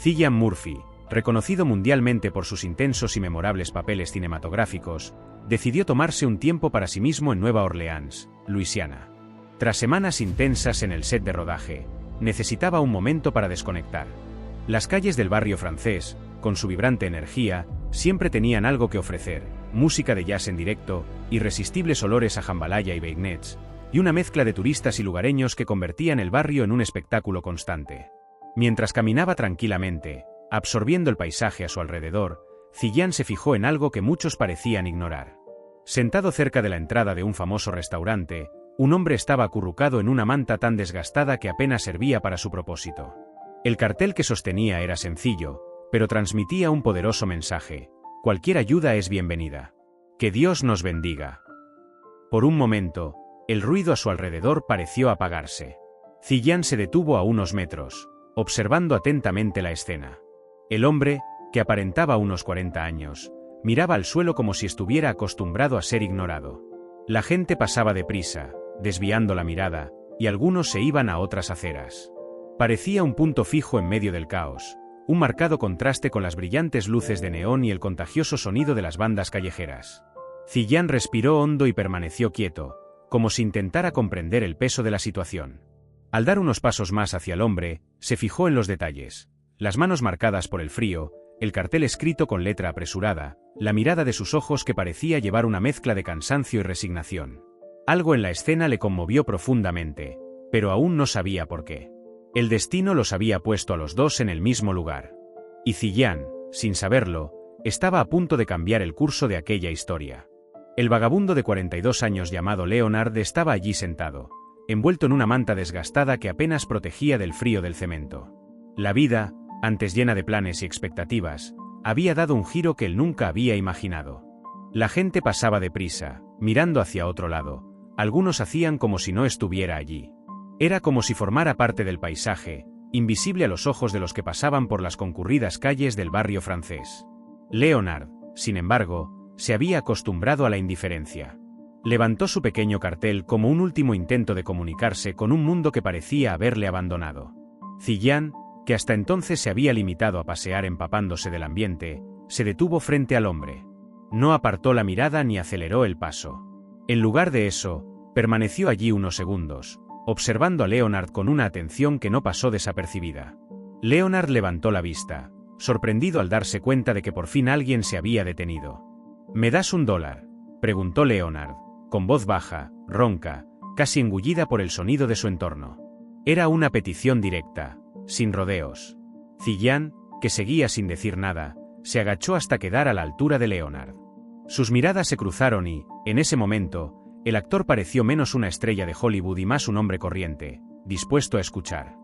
Cillian Murphy, reconocido mundialmente por sus intensos y memorables papeles cinematográficos, decidió tomarse un tiempo para sí mismo en Nueva Orleans, Luisiana. Tras semanas intensas en el set de rodaje, necesitaba un momento para desconectar. Las calles del barrio francés, con su vibrante energía, siempre tenían algo que ofrecer: música de jazz en directo, irresistibles olores a jambalaya y beignets, y una mezcla de turistas y lugareños que convertían el barrio en un espectáculo constante. Mientras caminaba tranquilamente, absorbiendo el paisaje a su alrededor, Cillian se fijó en algo que muchos parecían ignorar. Sentado cerca de la entrada de un famoso restaurante, un hombre estaba acurrucado en una manta tan desgastada que apenas servía para su propósito. El cartel que sostenía era sencillo, pero transmitía un poderoso mensaje: cualquier ayuda es bienvenida. Que Dios nos bendiga. Por un momento, el ruido a su alrededor pareció apagarse. Cillian se detuvo a unos metros, observando atentamente la escena. El hombre, que aparentaba unos 40 años, miraba al suelo como si estuviera acostumbrado a ser ignorado. La gente pasaba deprisa, desviando la mirada, y algunos se iban a otras aceras. Parecía un punto fijo en medio del caos, un marcado contraste con las brillantes luces de neón y el contagioso sonido de las bandas callejeras. Cillian respiró hondo y permaneció quieto, como si intentara comprender el peso de la situación. Al dar unos pasos más hacia el hombre, se fijó en los detalles: las manos marcadas por el frío, el cartel escrito con letra apresurada, la mirada de sus ojos que parecía llevar una mezcla de cansancio y resignación. Algo en la escena le conmovió profundamente, pero aún no sabía por qué. El destino los había puesto a los dos en el mismo lugar. Y Cillian, sin saberlo, estaba a punto de cambiar el curso de aquella historia. El vagabundo de 42 años llamado Leonard estaba allí sentado, envuelto en una manta desgastada que apenas protegía del frío del cemento. La vida, antes llena de planes y expectativas, había dado un giro que él nunca había imaginado. La gente pasaba deprisa, mirando hacia otro lado. Algunos hacían como si no estuviera allí. Era como si formara parte del paisaje, invisible a los ojos de los que pasaban por las concurridas calles del barrio francés. Leonard, sin embargo, se había acostumbrado a la indiferencia. Levantó su pequeño cartel como un último intento de comunicarse con un mundo que parecía haberle abandonado. Cillian, que hasta entonces se había limitado a pasear empapándose del ambiente, se detuvo frente al hombre. No apartó la mirada ni aceleró el paso. En lugar de eso, permaneció allí unos segundos, observando a Leonard con una atención que no pasó desapercibida. Leonard levantó la vista, sorprendido al darse cuenta de que por fin alguien se había detenido. ¿Me das $1?, preguntó Leonard, con voz baja, ronca, casi engullida por el sonido de su entorno. Era una petición directa, sin rodeos. Cillian, que seguía sin decir nada, se agachó hasta quedar a la altura de Leonard. Sus miradas se cruzaron y, en ese momento, el actor pareció menos una estrella de Hollywood y más un hombre corriente, dispuesto a escuchar.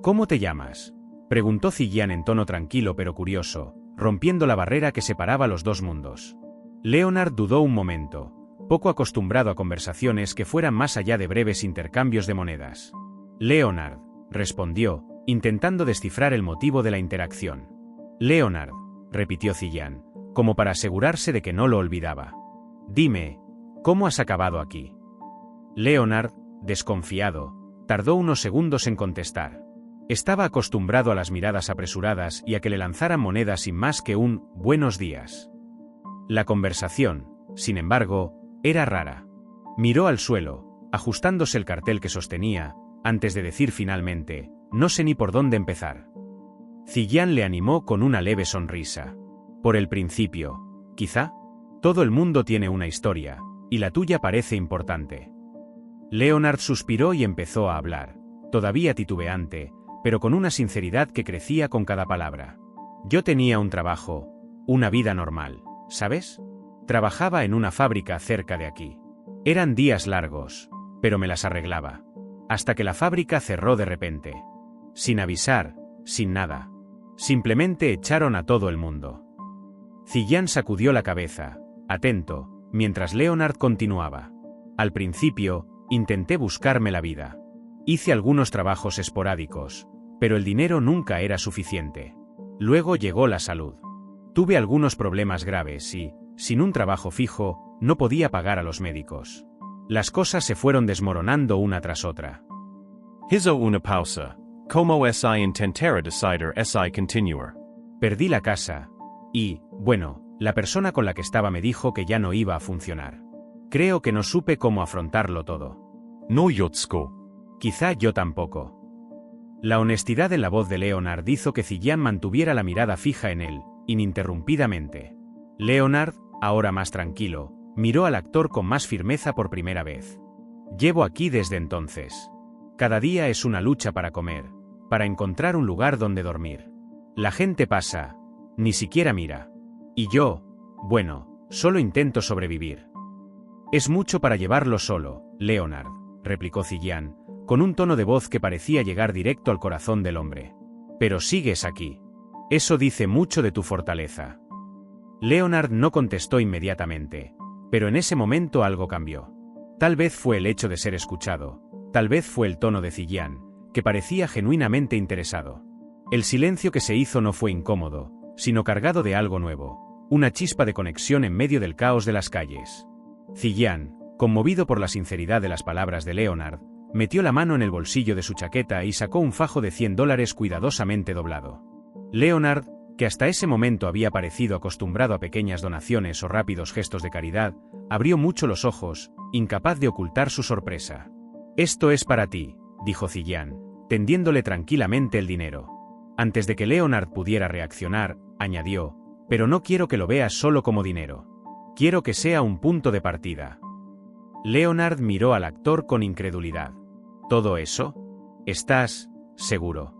¿Cómo te llamas?, preguntó Cillian en tono tranquilo pero curioso, rompiendo la barrera que separaba los dos mundos. Leonard dudó un momento, poco acostumbrado a conversaciones que fueran más allá de breves intercambios de monedas. Leonard, respondió, intentando descifrar el motivo de la interacción. Leonard, repitió Cillian, como para asegurarse de que no lo olvidaba. Dime, ¿cómo has acabado aquí? Leonard, desconfiado, tardó unos segundos en contestar. Estaba acostumbrado a las miradas apresuradas y a que le lanzaran monedas sin más que un «buenos días». La conversación, sin embargo, era rara. Miró al suelo, ajustándose el cartel que sostenía, antes de decir finalmente: «No sé ni por dónde empezar». Cillian le animó con una leve sonrisa. «Por el principio, quizá. Todo el mundo tiene una historia, y la tuya parece importante». Leonard suspiró y empezó a hablar, todavía titubeante, pero con una sinceridad que crecía con cada palabra. «Yo tenía un trabajo, una vida normal, ¿sabes? Trabajaba en una fábrica cerca de aquí. Eran días largos, pero me las arreglaba. Hasta que la fábrica cerró de repente. Sin avisar, sin nada. Simplemente echaron a todo el mundo». Cillian sacudió la cabeza, atento, mientras Leonard continuaba. «Al principio, intenté buscarme la vida. Hice algunos trabajos esporádicos, pero el dinero nunca era suficiente. Luego llegó la salud. Tuve algunos problemas graves y, sin un trabajo fijo, no podía pagar a los médicos. Las cosas se fueron desmoronando una tras otra». Hizo una pausa, Como si intentara decidir si continuar. Perdí la casa. Y, bueno, la persona con la que estaba me dijo que ya no iba a funcionar. Creo que no supe cómo afrontarlo todo. No Yotsko. Quizá yo tampoco. La honestidad en la voz de Leonard hizo que Zillian mantuviera la mirada fija en él, ininterrumpidamente. Leonard, ahora más tranquilo, miró al actor con más firmeza por primera vez. Llevo aquí desde entonces. Cada día es una lucha para comer, para encontrar un lugar donde dormir. La gente pasa, ni siquiera mira. Y yo, bueno, solo intento sobrevivir. Es mucho para llevarlo solo, Leonard, replicó Zillian, con un tono de voz que parecía llegar directo al corazón del hombre. Pero sigues aquí. Eso dice mucho de tu fortaleza. Leonard no contestó inmediatamente, pero en ese momento algo cambió. Tal vez fue el hecho de ser escuchado, tal vez fue el tono de Zillian, que parecía genuinamente interesado. El silencio que se hizo no fue incómodo, sino cargado de algo nuevo, una chispa de conexión en medio del caos de las calles. Zillian, conmovido por la sinceridad de las palabras de Leonard, metió la mano en el bolsillo de su chaqueta y sacó un fajo de $100 cuidadosamente doblado. Leonard, que hasta ese momento había parecido acostumbrado a pequeñas donaciones o rápidos gestos de caridad, abrió mucho los ojos, incapaz de ocultar su sorpresa. «Esto es para ti», dijo Zillian, tendiéndole tranquilamente el dinero. Antes de que Leonard pudiera reaccionar, añadió, «Pero no quiero que lo veas solo como dinero. Quiero que sea un punto de partida». Leonard miró al actor con incredulidad. ¿Todo eso? ¿Estás seguro?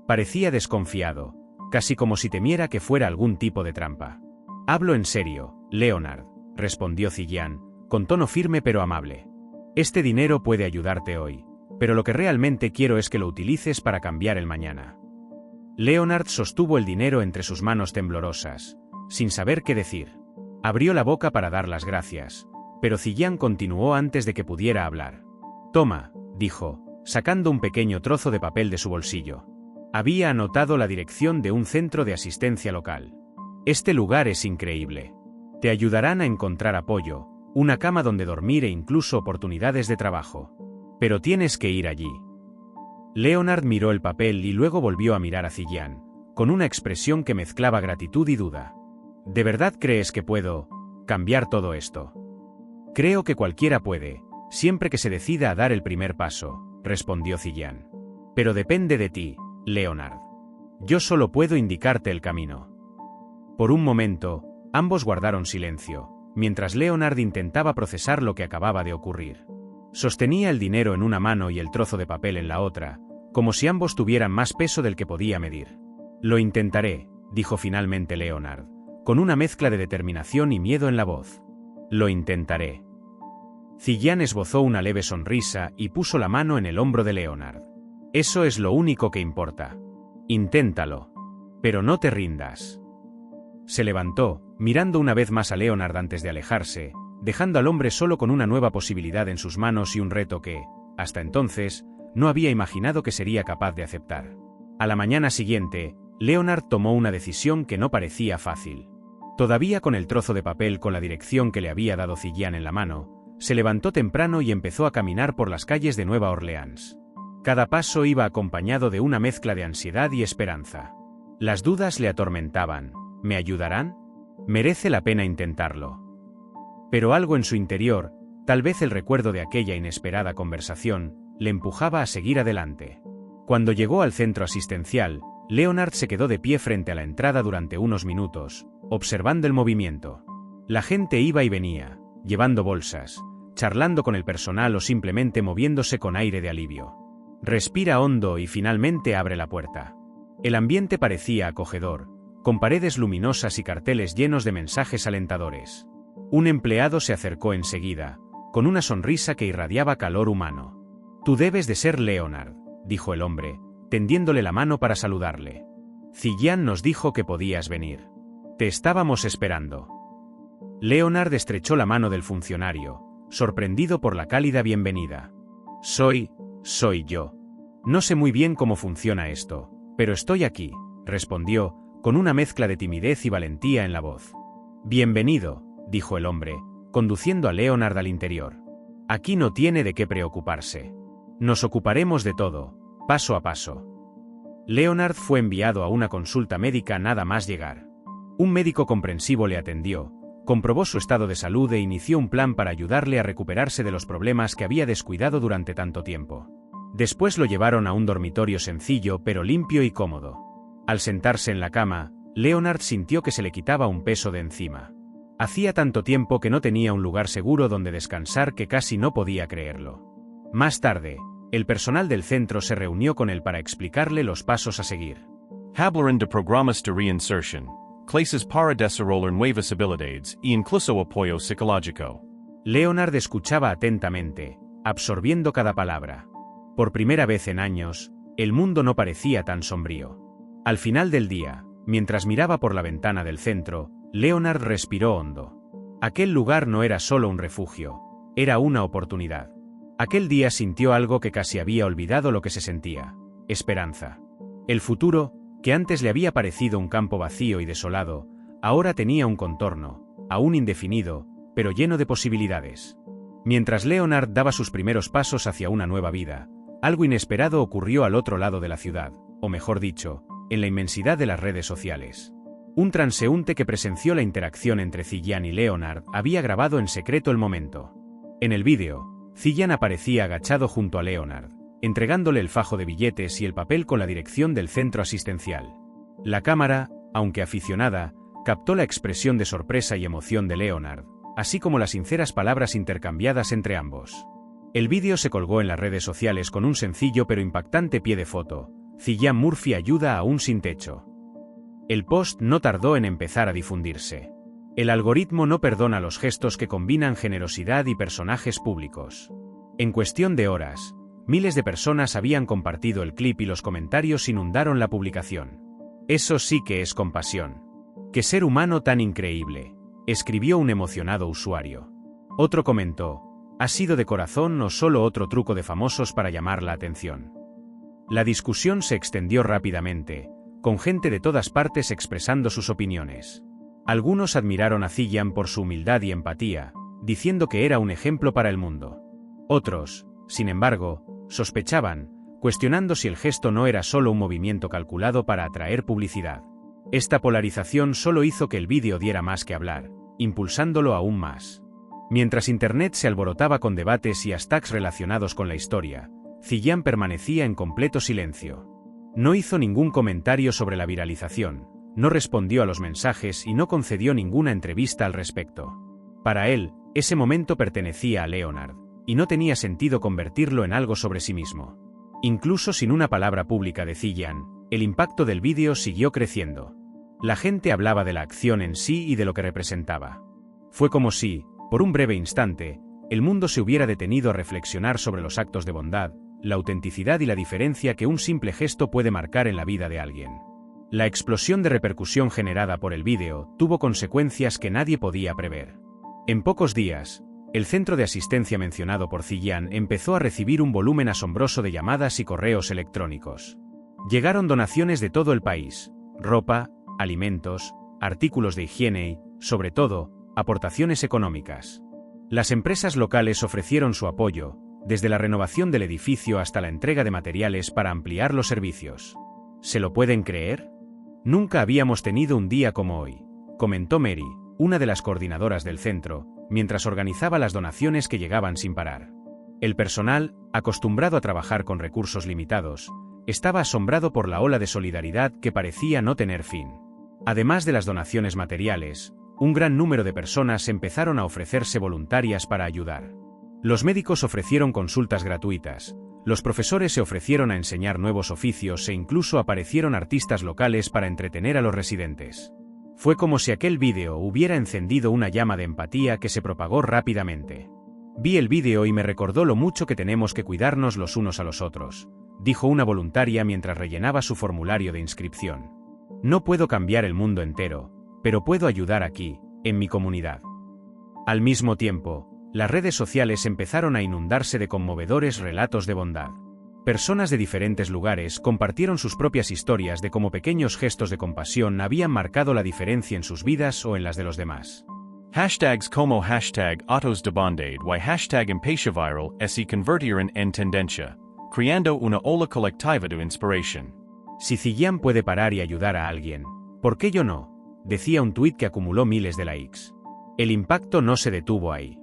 Parecía desconfiado, casi como si temiera que fuera algún tipo de trampa. «Hablo en serio, Leonard», respondió Zillian, con tono firme pero amable. «Este dinero puede ayudarte hoy, pero lo que realmente quiero es que lo utilices para cambiar el mañana». Leonard sostuvo el dinero entre sus manos temblorosas, sin saber qué decir. Abrió la boca para dar las gracias, pero Zillian continuó antes de que pudiera hablar. «Toma», dijo, sacando un pequeño trozo de papel de su bolsillo. Había anotado la dirección de un centro de asistencia local. «Este lugar es increíble. Te ayudarán a encontrar apoyo, una cama donde dormir e incluso oportunidades de trabajo. Pero tienes que ir allí». Leonard miró el papel y luego volvió a mirar a Zillian, con una expresión que mezclaba gratitud y duda. «¿De verdad crees que puedo cambiar todo esto?» «Creo que cualquiera puede, siempre que se decida a dar el primer paso», respondió Zillian. «Pero depende de ti, Leonard. Yo solo puedo indicarte el camino». Por un momento, ambos guardaron silencio, mientras Leonard intentaba procesar lo que acababa de ocurrir. Sostenía el dinero en una mano y el trozo de papel en la otra, como si ambos tuvieran más peso del que podía medir. «Lo intentaré», dijo finalmente Leonard, con una mezcla de determinación y miedo en la voz. «Lo intentaré». Zillian esbozó una leve sonrisa y puso la mano en el hombro de Leonard. «Eso es lo único que importa. Inténtalo. Pero no te rindas». Se levantó, mirando una vez más a Leonard antes de alejarse, dejando al hombre solo con una nueva posibilidad en sus manos y un reto que, hasta entonces, no había imaginado que sería capaz de aceptar. A la mañana siguiente, Leonard tomó una decisión que no parecía fácil. Todavía con el trozo de papel con la dirección que le había dado Zillian en la mano, se levantó temprano y empezó a caminar por las calles de Nueva Orleans. Cada paso iba acompañado de una mezcla de ansiedad y esperanza. Las dudas le atormentaban. ¿Me ayudarán? Merece la pena intentarlo. Pero algo en su interior, tal vez el recuerdo de aquella inesperada conversación, le empujaba a seguir adelante. Cuando llegó al centro asistencial, Leonard se quedó de pie frente a la entrada durante unos minutos, observando el movimiento. La gente iba y venía, llevando bolsas, charlando con el personal o simplemente moviéndose con aire de alivio. Respira hondo y finalmente abre la puerta. El ambiente parecía acogedor, con paredes luminosas y carteles llenos de mensajes alentadores. Un empleado se acercó enseguida, con una sonrisa que irradiaba calor humano. «Tú debes de ser Leonard», dijo el hombre, tendiéndole la mano para saludarle. «Zillian nos dijo que podías venir. Te estábamos esperando». Leonard estrechó la mano del funcionario, sorprendido por la cálida bienvenida. Soy yo. No sé muy bien cómo funciona esto, pero estoy aquí», respondió, con una mezcla de timidez y valentía en la voz. «Bienvenido», dijo el hombre, conduciendo a Leonard al interior. «Aquí no tiene de qué preocuparse. Nos ocuparemos de todo, paso a paso». Leonard fue enviado a una consulta médica nada más llegar. Un médico comprensivo le atendió, comprobó su estado de salud e inició un plan para ayudarle a recuperarse de los problemas que había descuidado durante tanto tiempo. Después lo llevaron a un dormitorio sencillo pero limpio y cómodo. Al sentarse en la cama, Leonard sintió que se le quitaba un peso de encima. Hacía tanto tiempo que no tenía un lugar seguro donde descansar que casi no podía creerlo. Más tarde, el personal del centro se reunió con él para explicarle los pasos a seguir. Hablaron de programas de reinserción, clases para desarrollar nuevas habilidades y incluso apoyo psicológico. Leonard escuchaba atentamente, absorbiendo cada palabra. Por primera vez en años, el mundo no parecía tan sombrío. Al final del día, mientras miraba por la ventana del centro, Leonard respiró hondo. Aquel lugar no era solo un refugio, era una oportunidad. Aquel día sintió algo que casi había olvidado lo que se sentía: esperanza. El futuro, que antes le había parecido un campo vacío y desolado, ahora tenía un contorno, aún indefinido, pero lleno de posibilidades. Mientras Leonard daba sus primeros pasos hacia una nueva vida, algo inesperado ocurrió al otro lado de la ciudad, o mejor dicho, en la inmensidad de las redes sociales. Un transeúnte que presenció la interacción entre Ziyan y Leonard había grabado en secreto el momento. En el vídeo, Ziyan aparecía agachado junto a Leonard, entregándole el fajo de billetes y el papel con la dirección del centro asistencial. La cámara, aunque aficionada, captó la expresión de sorpresa y emoción de Leonard, así como las sinceras palabras intercambiadas entre ambos. El vídeo se colgó en las redes sociales con un sencillo pero impactante pie de foto: Cillian Murphy ayuda a un sin techo. El post no tardó en empezar a difundirse. El algoritmo no perdona los gestos que combinan generosidad y personajes públicos. En cuestión de horas, miles de personas habían compartido el clip y los comentarios inundaron la publicación. Eso sí que es compasión. ¡Qué ser humano tan increíble!, escribió un emocionado usuario. Otro comentó: ¿ha sido de corazón o solo otro truco de famosos para llamar la atención? La discusión se extendió rápidamente, con gente de todas partes expresando sus opiniones. Algunos admiraron a Cillian por su humildad y empatía, diciendo que era un ejemplo para el mundo. Otros, sin embargo, sospechaban, cuestionando si el gesto no era solo un movimiento calculado para atraer publicidad. Esta polarización solo hizo que el vídeo diera más que hablar, impulsándolo aún más. Mientras Internet se alborotaba con debates y hashtags relacionados con la historia, Cillian permanecía en completo silencio. No hizo ningún comentario sobre la viralización, no respondió a los mensajes y no concedió ninguna entrevista al respecto. Para él, ese momento pertenecía a Leonard, y no tenía sentido convertirlo en algo sobre sí mismo. Incluso sin una palabra pública de Cillian, el impacto del vídeo siguió creciendo. La gente hablaba de la acción en sí y de lo que representaba. Fue como si, por un breve instante, el mundo se hubiera detenido a reflexionar sobre los actos de bondad, la autenticidad y la diferencia que un simple gesto puede marcar en la vida de alguien. La explosión de repercusión generada por el vídeo tuvo consecuencias que nadie podía prever. En pocos días, el centro de asistencia mencionado por Cillian empezó a recibir un volumen asombroso de llamadas y correos electrónicos. Llegaron donaciones de todo el país: ropa, alimentos, artículos de higiene y, sobre todo, aportaciones económicas. Las empresas locales ofrecieron su apoyo, desde la renovación del edificio hasta la entrega de materiales para ampliar los servicios. ¿Se lo pueden creer? Nunca habíamos tenido un día como hoy, comentó Mary, una de las coordinadoras del centro, mientras organizaba las donaciones que llegaban sin parar. El personal, acostumbrado a trabajar con recursos limitados, estaba asombrado por la ola de solidaridad que parecía no tener fin. Además de las donaciones materiales, un gran número de personas empezaron a ofrecerse voluntarias para ayudar. Los médicos ofrecieron consultas gratuitas, los profesores se ofrecieron a enseñar nuevos oficios e incluso aparecieron artistas locales para entretener a los residentes. Fue como si aquel vídeo hubiera encendido una llama de empatía que se propagó rápidamente. Vi el vídeo y me recordó lo mucho que tenemos que cuidarnos los unos a los otros, dijo una voluntaria mientras rellenaba su formulario de inscripción. No puedo cambiar el mundo entero, pero puedo ayudar aquí, en mi comunidad. Al mismo tiempo, las redes sociales empezaron a inundarse de conmovedores relatos de bondad. Personas de diferentes lugares compartieron sus propias historias de cómo pequeños gestos de compasión habían marcado la diferencia en sus vidas o en las de los demás. Hashtags como hashtag Autos de Bondade y hashtag Empatia Viral se convirtieron en tendencia, creando una ola colectiva de inspiración. Si Ziyang puede parar y ayudar a alguien, ¿por qué yo no?, decía un tuit que acumuló miles de likes. El impacto no se detuvo ahí.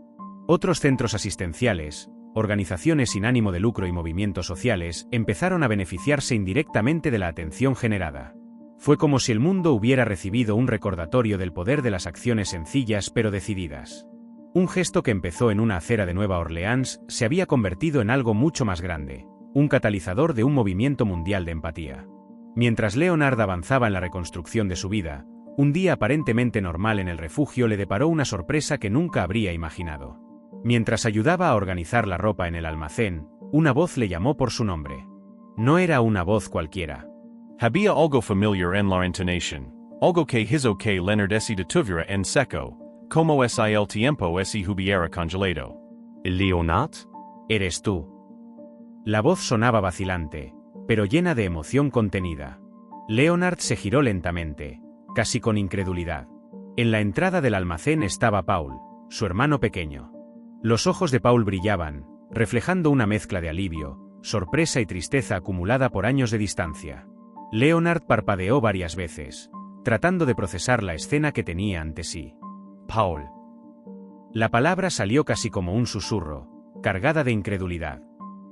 Otros centros asistenciales, organizaciones sin ánimo de lucro y movimientos sociales empezaron a beneficiarse indirectamente de la atención generada. Fue como si el mundo hubiera recibido un recordatorio del poder de las acciones sencillas pero decididas. Un gesto que empezó en una acera de Nueva Orleans se había convertido en algo mucho más grande, un catalizador de un movimiento mundial de empatía. Mientras Leonard avanzaba en la reconstrucción de su vida, un día aparentemente normal en el refugio le deparó una sorpresa que nunca habría imaginado. Mientras ayudaba a organizar la ropa en el almacén, una voz le llamó por su nombre. No era una voz cualquiera. Había algo familiar en la intonación, algo que hizo que Leonard se detuviera en seco, como es el tiempo se hubiera congelado. ¿Leonard? Eres tú. La voz sonaba vacilante, pero llena de emoción contenida. Leonard se giró lentamente, casi con incredulidad. En la entrada del almacén estaba Paul, su hermano pequeño. Los ojos de Paul brillaban, reflejando una mezcla de alivio, sorpresa y tristeza acumulada por años de distancia. Leonard parpadeó varias veces, tratando de procesar la escena que tenía ante sí. Paul. La palabra salió casi como un susurro, cargada de incredulidad.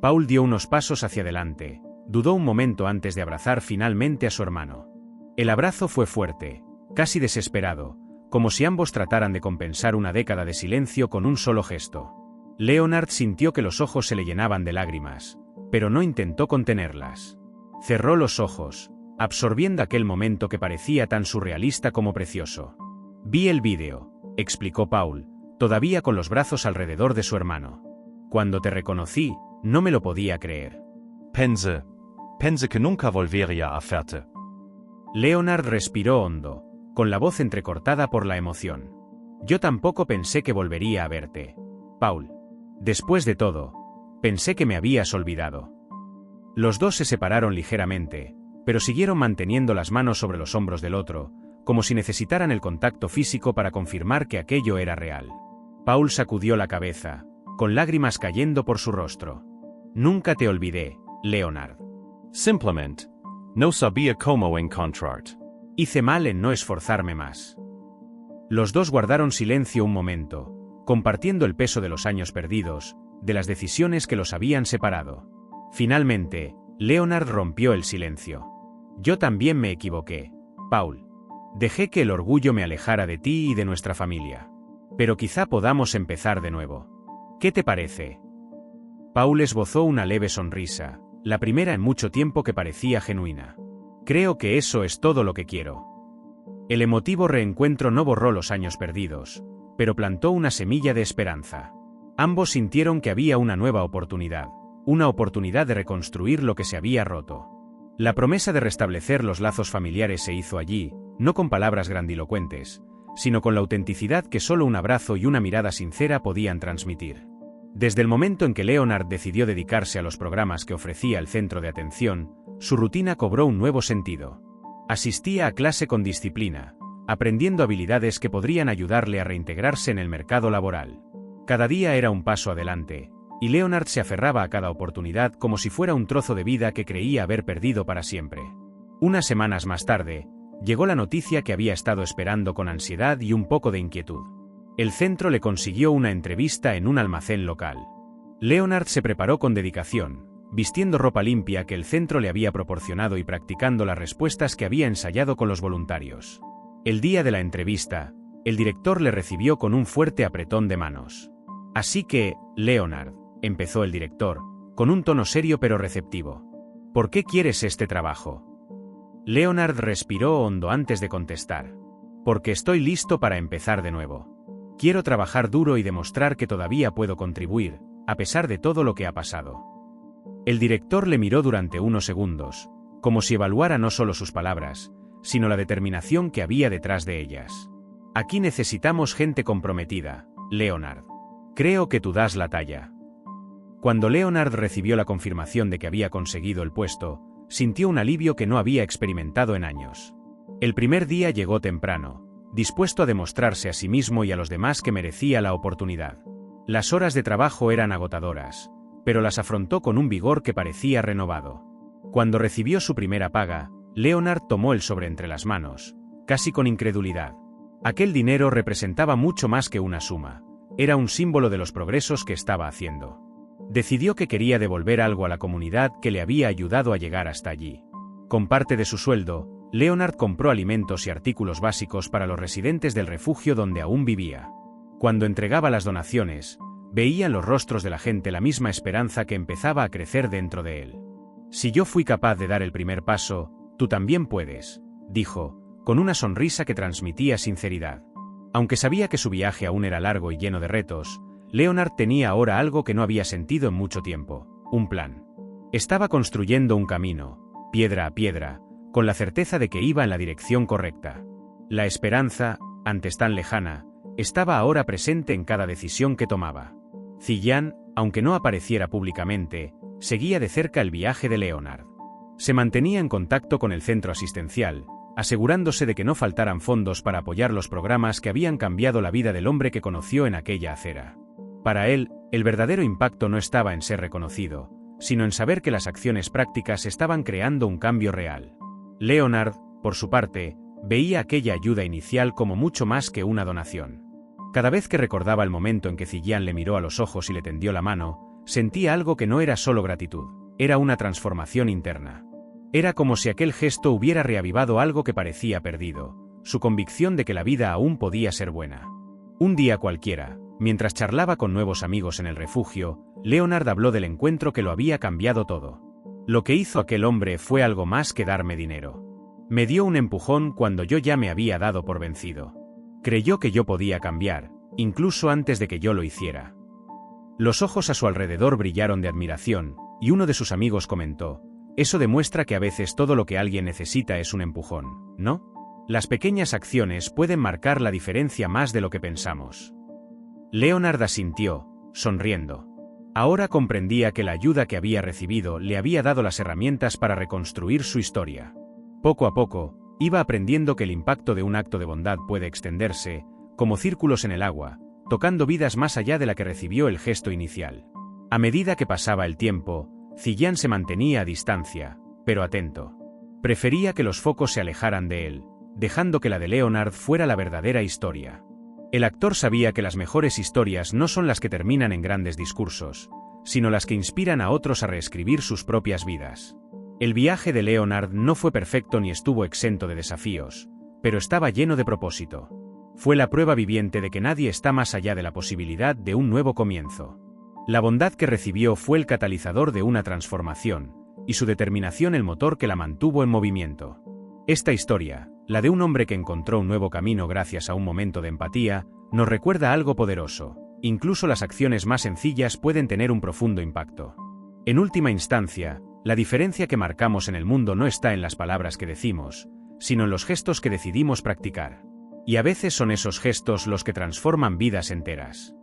Paul dio unos pasos hacia adelante, dudó un momento antes de abrazar finalmente a su hermano. El abrazo fue fuerte, casi desesperado, como si ambos trataran de compensar una década de silencio con un solo gesto. Leonard sintió que los ojos se le llenaban de lágrimas, pero no intentó contenerlas. Cerró los ojos, absorbiendo aquel momento que parecía tan surrealista como precioso. Vi el vídeo, explicó Paul, todavía con los brazos alrededor de su hermano. Cuando te reconocí, no me lo podía creer. Pense que nunca volvería a verte. Leonard respiró hondo, con la voz entrecortada por la emoción. Yo tampoco pensé que volvería a verte, Paul. Después de todo, pensé que me habías olvidado. Los dos se separaron ligeramente, pero siguieron manteniendo las manos sobre los hombros del otro, como si necesitaran el contacto físico para confirmar que aquello era real. Paul sacudió la cabeza, con lágrimas cayendo por su rostro. Nunca te olvidé, Leonard. Simplemente, no sabía cómo encontrarte. Hice mal en no esforzarme más. Los dos guardaron silencio un momento, compartiendo el peso de los años perdidos, de las decisiones que los habían separado. Finalmente, Leonard rompió el silencio. Yo también me equivoqué, Paul. Dejé que el orgullo me alejara de ti y de nuestra familia. Pero quizá podamos empezar de nuevo. ¿Qué te parece? Paul esbozó una leve sonrisa, la primera en mucho tiempo que parecía genuina. Creo que eso es todo lo que quiero. El emotivo reencuentro no borró los años perdidos, pero plantó una semilla de esperanza. Ambos sintieron que había una nueva oportunidad, una oportunidad de reconstruir lo que se había roto. La promesa de restablecer los lazos familiares se hizo allí, no con palabras grandilocuentes, sino con la autenticidad que solo un abrazo y una mirada sincera podían transmitir. Desde el momento en que Leonard decidió dedicarse a los programas que ofrecía el centro de atención, su rutina cobró un nuevo sentido. Asistía a clase con disciplina, aprendiendo habilidades que podrían ayudarle a reintegrarse en el mercado laboral. Cada día era un paso adelante, y Leonard se aferraba a cada oportunidad como si fuera un trozo de vida que creía haber perdido para siempre. Unas semanas más tarde, llegó la noticia que había estado esperando con ansiedad y un poco de inquietud. El centro le consiguió una entrevista en un almacén local. Leonard se preparó con dedicación, vistiendo ropa limpia que el centro le había proporcionado y practicando las respuestas que había ensayado con los voluntarios. El día de la entrevista, el director le recibió con un fuerte apretón de manos. Así que, Leonard, empezó el director, con un tono serio pero receptivo. ¿Por qué quieres este trabajo? Leonard respiró hondo antes de contestar. Porque estoy listo para empezar de nuevo. Quiero trabajar duro y demostrar que todavía puedo contribuir, a pesar de todo lo que ha pasado. El director le miró durante unos segundos, como si evaluara no solo sus palabras, sino la determinación que había detrás de ellas. Aquí necesitamos gente comprometida, Leonard. Creo que tú das la talla. Cuando Leonard recibió la confirmación de que había conseguido el puesto, sintió un alivio que no había experimentado en años. El primer día llegó temprano, dispuesto a demostrarse a sí mismo y a los demás que merecía la oportunidad. Las horas de trabajo eran agotadoras, pero las afrontó con un vigor que parecía renovado. Cuando recibió su primera paga, Leonard tomó el sobre entre las manos, casi con incredulidad. Aquel dinero representaba mucho más que una suma, era un símbolo de los progresos que estaba haciendo. Decidió que quería devolver algo a la comunidad que le había ayudado a llegar hasta allí. Con parte de su sueldo, Leonard compró alimentos y artículos básicos para los residentes del refugio donde aún vivía. Cuando entregaba las donaciones, veía en los rostros de la gente la misma esperanza que empezaba a crecer dentro de él. «Si yo fui capaz de dar el primer paso, tú también puedes», dijo, con una sonrisa que transmitía sinceridad. Aunque sabía que su viaje aún era largo y lleno de retos, Leonard tenía ahora algo que no había sentido en mucho tiempo: un plan. Estaba construyendo un camino, piedra a piedra, con la certeza de que iba en la dirección correcta. La esperanza, antes tan lejana, estaba ahora presente en cada decisión que tomaba. Ziyan, aunque no apareciera públicamente, seguía de cerca el viaje de Leonard. Se mantenía en contacto con el centro asistencial, asegurándose de que no faltaran fondos para apoyar los programas que habían cambiado la vida del hombre que conoció en aquella acera. Para él, el verdadero impacto no estaba en ser reconocido, sino en saber que las acciones prácticas estaban creando un cambio real. Leonard, por su parte, veía aquella ayuda inicial como mucho más que una donación. Cada vez que recordaba el momento en que Ziyan le miró a los ojos y le tendió la mano, sentía algo que no era solo gratitud, era una transformación interna. Era como si aquel gesto hubiera reavivado algo que parecía perdido, su convicción de que la vida aún podía ser buena. Un día cualquiera, mientras charlaba con nuevos amigos en el refugio, Leonard habló del encuentro que lo había cambiado todo. Lo que hizo aquel hombre fue algo más que darme dinero. Me dio un empujón cuando yo ya me había dado por vencido. Creyó que yo podía cambiar, incluso antes de que yo lo hiciera. Los ojos a su alrededor brillaron de admiración, y uno de sus amigos comentó: «Eso demuestra que a veces todo lo que alguien necesita es un empujón, ¿no? Las pequeñas acciones pueden marcar la diferencia más de lo que pensamos». Leonard asintió, sonriendo. Ahora comprendía que la ayuda que había recibido le había dado las herramientas para reconstruir su historia. Poco a poco, iba aprendiendo que el impacto de un acto de bondad puede extenderse, como círculos en el agua, tocando vidas más allá de la que recibió el gesto inicial. A medida que pasaba el tiempo, Ziyan se mantenía a distancia, pero atento. Prefería que los focos se alejaran de él, dejando que la de Leonard fuera la verdadera historia. El actor sabía que las mejores historias no son las que terminan en grandes discursos, sino las que inspiran a otros a reescribir sus propias vidas. El viaje de Leonard no fue perfecto ni estuvo exento de desafíos, pero estaba lleno de propósito. Fue la prueba viviente de que nadie está más allá de la posibilidad de un nuevo comienzo. La bondad que recibió fue el catalizador de una transformación, y su determinación el motor que la mantuvo en movimiento. Esta historia, la de un hombre que encontró un nuevo camino gracias a un momento de empatía, nos recuerda algo poderoso: incluso las acciones más sencillas pueden tener un profundo impacto. En última instancia, la diferencia que marcamos en el mundo no está en las palabras que decimos, sino en los gestos que decidimos practicar. Y a veces son esos gestos los que transforman vidas enteras.